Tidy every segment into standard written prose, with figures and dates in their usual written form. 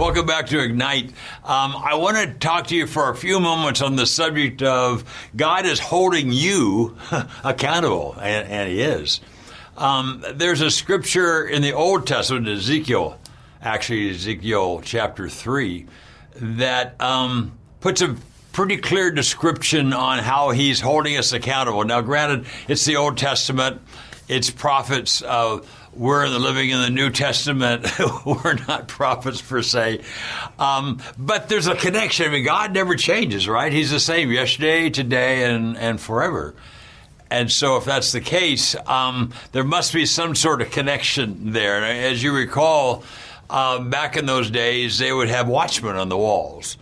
Welcome back to Ignite. I want to talk to you for a few moments on the subject of God is holding you accountable, and He is. There's a scripture in the Old Testament, Ezekiel chapter 3, that puts a pretty clear description on how He's holding us accountable. Now, granted, it's the Old Testament, it's prophets. We're living in the New Testament. We're not prophets per se. But there's a connection. I mean, God never changes, right? He's the same yesterday, today, and forever. And so if that's the case, there must be some sort of connection there. And as you recall, back in those days, they would have watchmen on the walls.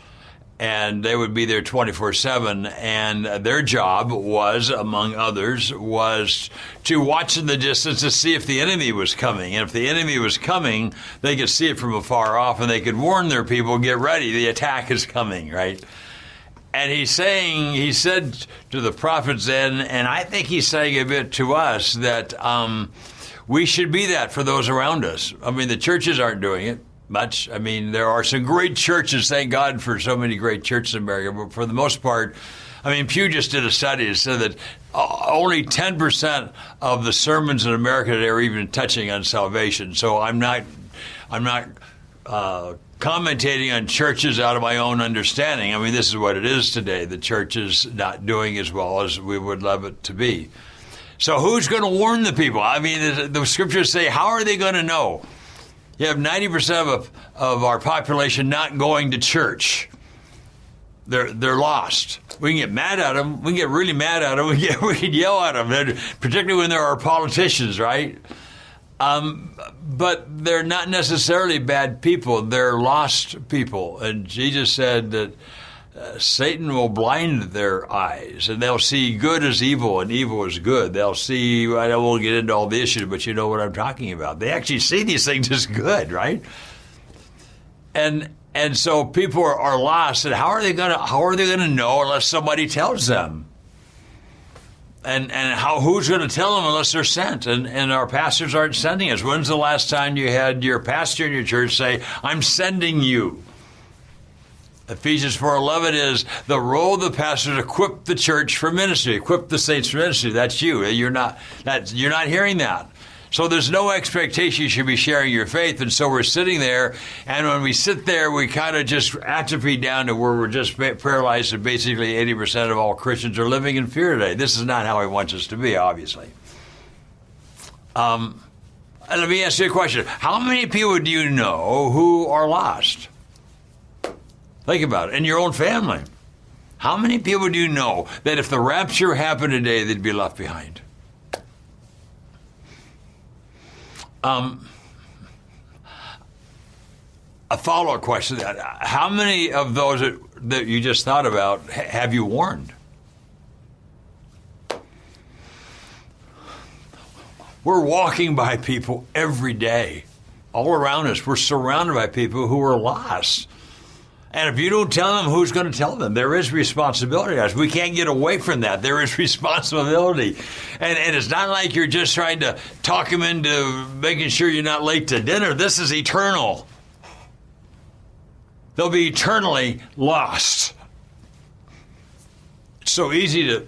And they would be there 24/7, and their job was, among others, was to watch in the distance to see if the enemy was coming. And if the enemy was coming, they could see it from afar off, and they could warn their people, get ready, the attack is coming, right? And he said to the prophets then, and I think he's saying a bit to us, that we should be that for those around us. I mean, the churches aren't doing it much. I mean, there are some great churches, thank God for so many great churches in America, but for the most part, I mean, Pew just did a study that said that only 10% of the sermons in America today are even touching on salvation. So I'm not commentating on churches out of my own understanding. I mean, this is what it is today. The church is not doing as well as we would love it to be. So who's going to warn the people? I mean, the scriptures say, how are they going to know? You have 90% of our population not going to church. They're lost. We can get mad at them. We can get really mad at them. We can yell at them, particularly when there are politicians, right? But they're not necessarily bad people. They're lost people. And Jesus said that Satan will blind their eyes, and they'll see good as evil and evil as good. They'll see, I won't get into all the issues, but you know what I'm talking about. They actually see these things as good, right? And so people are lost, and how are they gonna know unless somebody tells them? And who's going to tell them unless they're sent? And our pastors aren't sending us. When's the last time you had your pastor in your church say, I'm sending you? Ephesians 4:11 is the role of the pastor to equip the church for ministry, equip the saints for ministry. That's you. You're not hearing that. So there's no expectation you should be sharing your faith. And so we're sitting there, and when we sit there, we kind of just atrophy down to where we're just paralyzed, and basically 80% of all Christians are living in fear today. This is not how He wants us to be, obviously. And let me ask you a question. How many people do you know who are lost? Think about it. In your own family. How many people do you know that if the rapture happened today, they'd be left behind? A follow-up question. How many of those that you just thought about have you warned? We're walking by people every day. All around us, we're surrounded by people who are lost. And if you don't tell them, who's going to tell them? There is responsibility, guys. We can't get away from that. There is responsibility. And it's not like you're just trying to talk them into making sure you're not late to dinner. This is eternal. They'll be eternally lost. It's so easy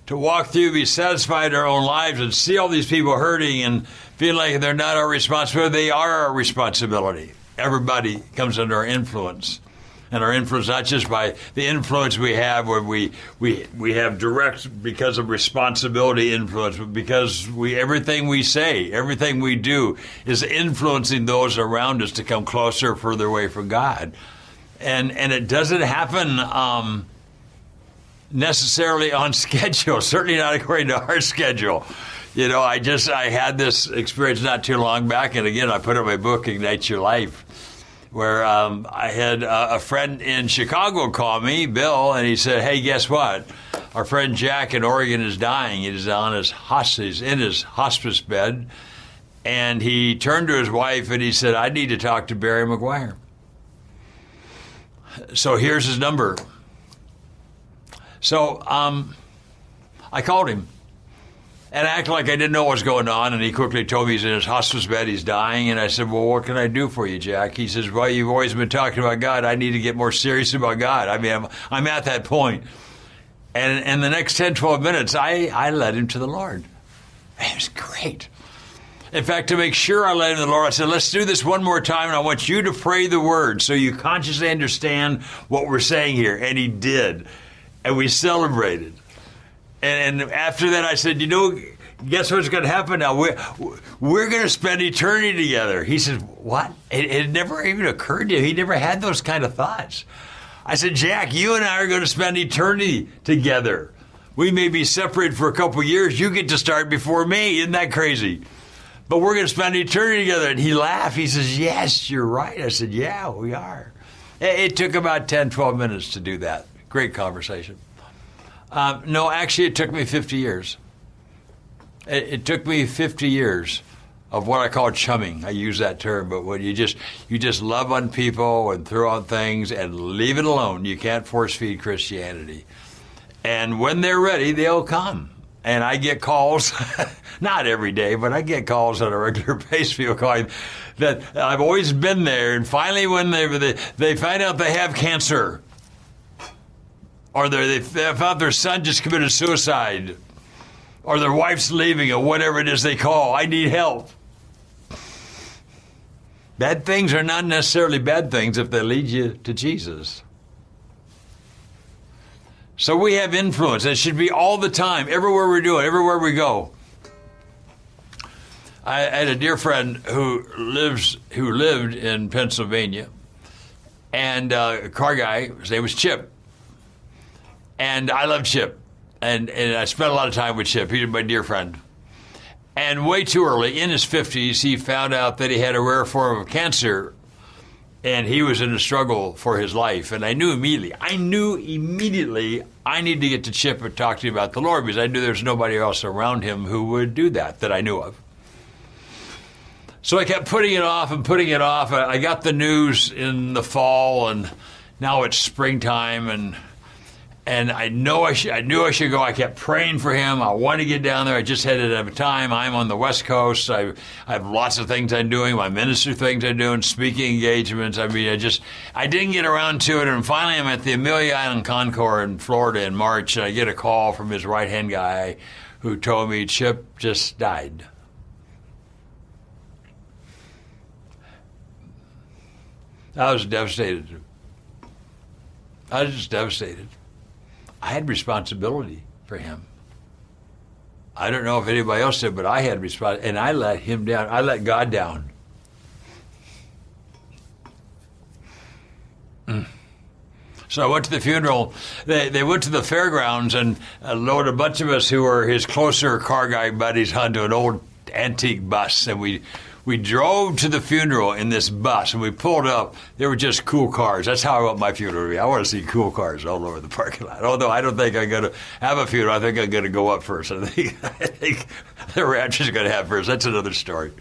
to walk through, be satisfied in our own lives, and see all these people hurting and feel like they're not our responsibility. They are our responsibility. Everybody comes under our influence. And our influence, not just by the influence we have, where we have direct, because of responsibility influence, but because everything we say, everything we do is influencing those around us to come closer, further away from God. And it doesn't happen necessarily on schedule, certainly not according to our schedule. You know, I had this experience not too long back, and again, I put in my book, Ignite Your Life, where I had a friend in Chicago call me, Bill, and he said, hey, guess what? Our friend Jack in Oregon is dying. He's in his hospice bed, and he turned to his wife and he said, I need to talk to Barry McGuire. So here's his number. So I called him. And I acted like I didn't know what was going on, and he quickly told me he's in his hospice bed, he's dying, and I said, well, what can I do for you, Jack? He says, well, you've always been talking about God. I need to get more serious about God. I mean, I'm at that point. And in the next 10, 12 minutes, I led him to the Lord. It was great. In fact, to make sure I led him to the Lord, I said, let's do this one more time, and I want you to pray the word so you consciously understand what we're saying here. And he did. And we celebrated. And after that, I said, guess what's going to happen now? We're going to spend eternity together. He said, what? It never even occurred to him. He never had those kind of thoughts. I said, Jack, you and I are going to spend eternity together. We may be separated for a couple of years. You get to start before me. Isn't that crazy? But we're going to spend eternity together. And he laughed. He says, yes, you're right. I said, yeah, we are. It took about 10, 12 minutes to do that. Great conversation. No, actually, it took me 50 years. It took me 50 years of what I call chumming. I use that term, but when you just love on people and throw out things and leave it alone. You can't force feed Christianity. And when they're ready, they'll come. And I get calls, not every day, but I get calls on a regular basis. People calling that I've always been there, and finally when they find out they have cancer, or they found their son just committed suicide, or their wife's leaving, or whatever it is they call, I need help. Bad things are not necessarily bad things if they lead you to Jesus. So we have influence. It should be all the time, everywhere we do it, everywhere we go. I had a dear friend who lived in Pennsylvania, and a car guy, his name was Chip. And I love Chip, and I spent a lot of time with Chip. He was my dear friend. And way too early, in his 50s, he found out that he had a rare form of cancer, and he was in a struggle for his life. And I knew immediately I need to get to Chip and talk to him about the Lord, because I knew there was nobody else around him who would do that I knew of. So I kept putting it off and putting it off. I got the news in the fall, and now it's springtime, and I knew I should go. I kept praying for him. I wanted to get down there. I just headed at a time. I'm on the West Coast. I have lots of things I'm doing. My ministry things I'm doing, speaking engagements. I mean, I didn't get around to it. And finally, I'm at the Amelia Island Concours in Florida in March, and I get a call from his right-hand guy who told me Chip just died. I was devastated. I was just devastated. I had responsibility for him. I don't know if anybody else did, but I had responsibility, and I let him down. I let God down. So I went to the funeral. They went to the fairgrounds and loaded a bunch of us who were his closer car guy buddies onto an old antique bus, and we drove to the funeral in this bus, and we pulled up. There were just cool cars. That's how I want my funeral to be. I want to see cool cars all over the parking lot. Although I don't think I'm going to have a funeral. I think I'm going to go up first. I think the rapture's going to have first. That's another story.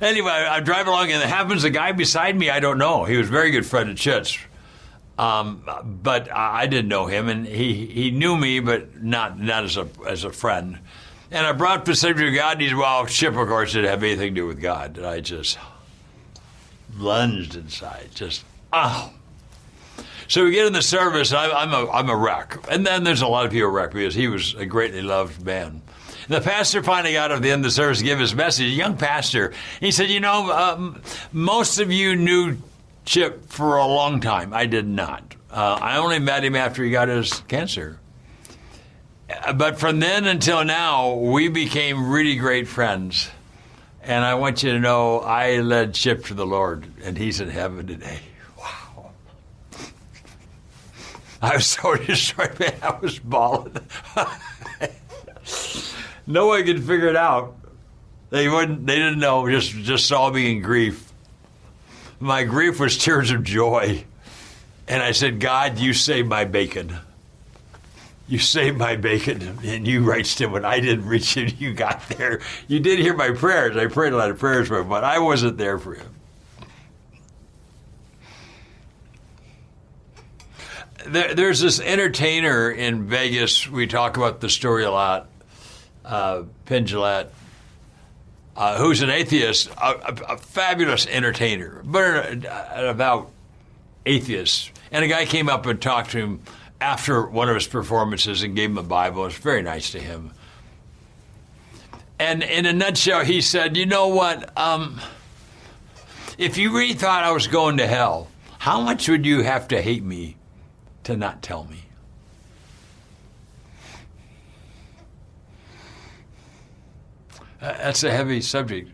Anyway, I drive along, and it happens the guy beside me, I don't know. He was a very good friend of Chet's. But I didn't know him, and he knew me, but not as a friend. And I brought the subject of God, and he said, well, Chip, of course, didn't have anything to do with God. And I just lunged inside, So we get in the service, I'm a wreck. And then there's a lot of people wreck, because he was a greatly loved man. And the pastor finally got at the end of the service to give his message, a young pastor. He said, most of you knew Chip for a long time. I did not. I only met him after he got his cancer. But from then until now, we became really great friends. And I want you to know, I led Chip to the Lord, and he's in heaven today. Wow. I was so destroyed, man. I was bawling. No one could figure it out. They didn't know, just saw me in grief. My grief was tears of joy. And I said, God, you saved my bacon. You saved my bacon, and you reached him when I didn't reach him. You got there. You did hear my prayers. I prayed a lot of prayers for him, but I wasn't there for him. There's this entertainer in Vegas. We talk about the story a lot. Penn Jillette, who's an atheist, a fabulous entertainer, but about atheists. And a guy came up and talked to him after one of his performances and gave him a Bible. It was very nice to him. And in a nutshell, he said, you know what? If you really thought I was going to hell, how much would you have to hate me to not tell me? That's a heavy subject.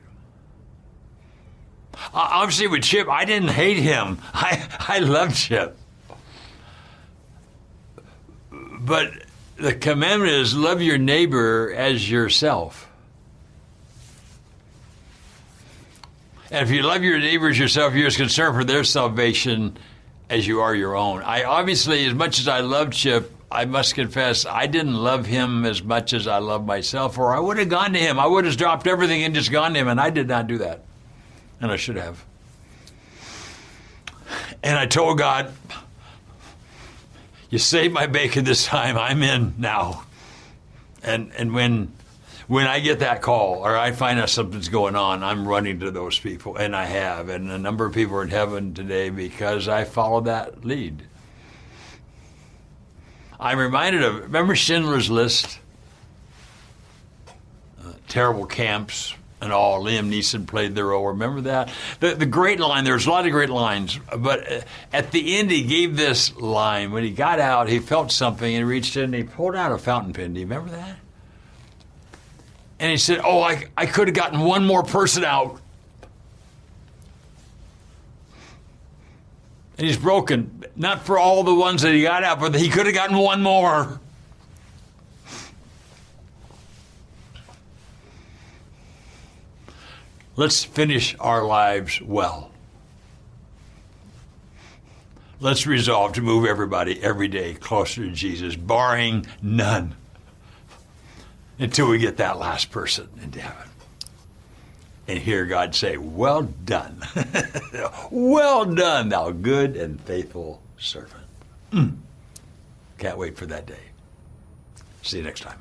Obviously, with Chip, I didn't hate him. I loved Chip. But the commandment is love your neighbor as yourself. And if you love your neighbor as yourself, you're as concerned for their salvation as you are your own. I obviously, as much as I loved Chip, I must confess, I didn't love him as much as I love myself, or I would have gone to him. I would have dropped everything and just gone to him, and I did not do that. And I should have. And I told God, you saved my bacon this time. I'm in now. And when I get that call or I find out something's going on, I'm running to those people, and I have. And a number of people are in heaven today because I followed that lead. I'm reminded of, remember Schindler's List? Terrible camps and all. Liam Neeson played the role. Remember that? The great line, there's a lot of great lines, but at the end he gave this line. When he got out, he felt something and he reached in and he pulled out a fountain pen. Do you remember that? And he said, oh, I could have gotten one more person out. And he's broken, not for all the ones that he got out, but he could have gotten one more. Let's finish our lives well. Let's resolve to move everybody every day closer to Jesus, barring none, until we get that last person into heaven. And hear God say, well done. Well done, thou good and faithful servant. Can't wait for that day. See you next time.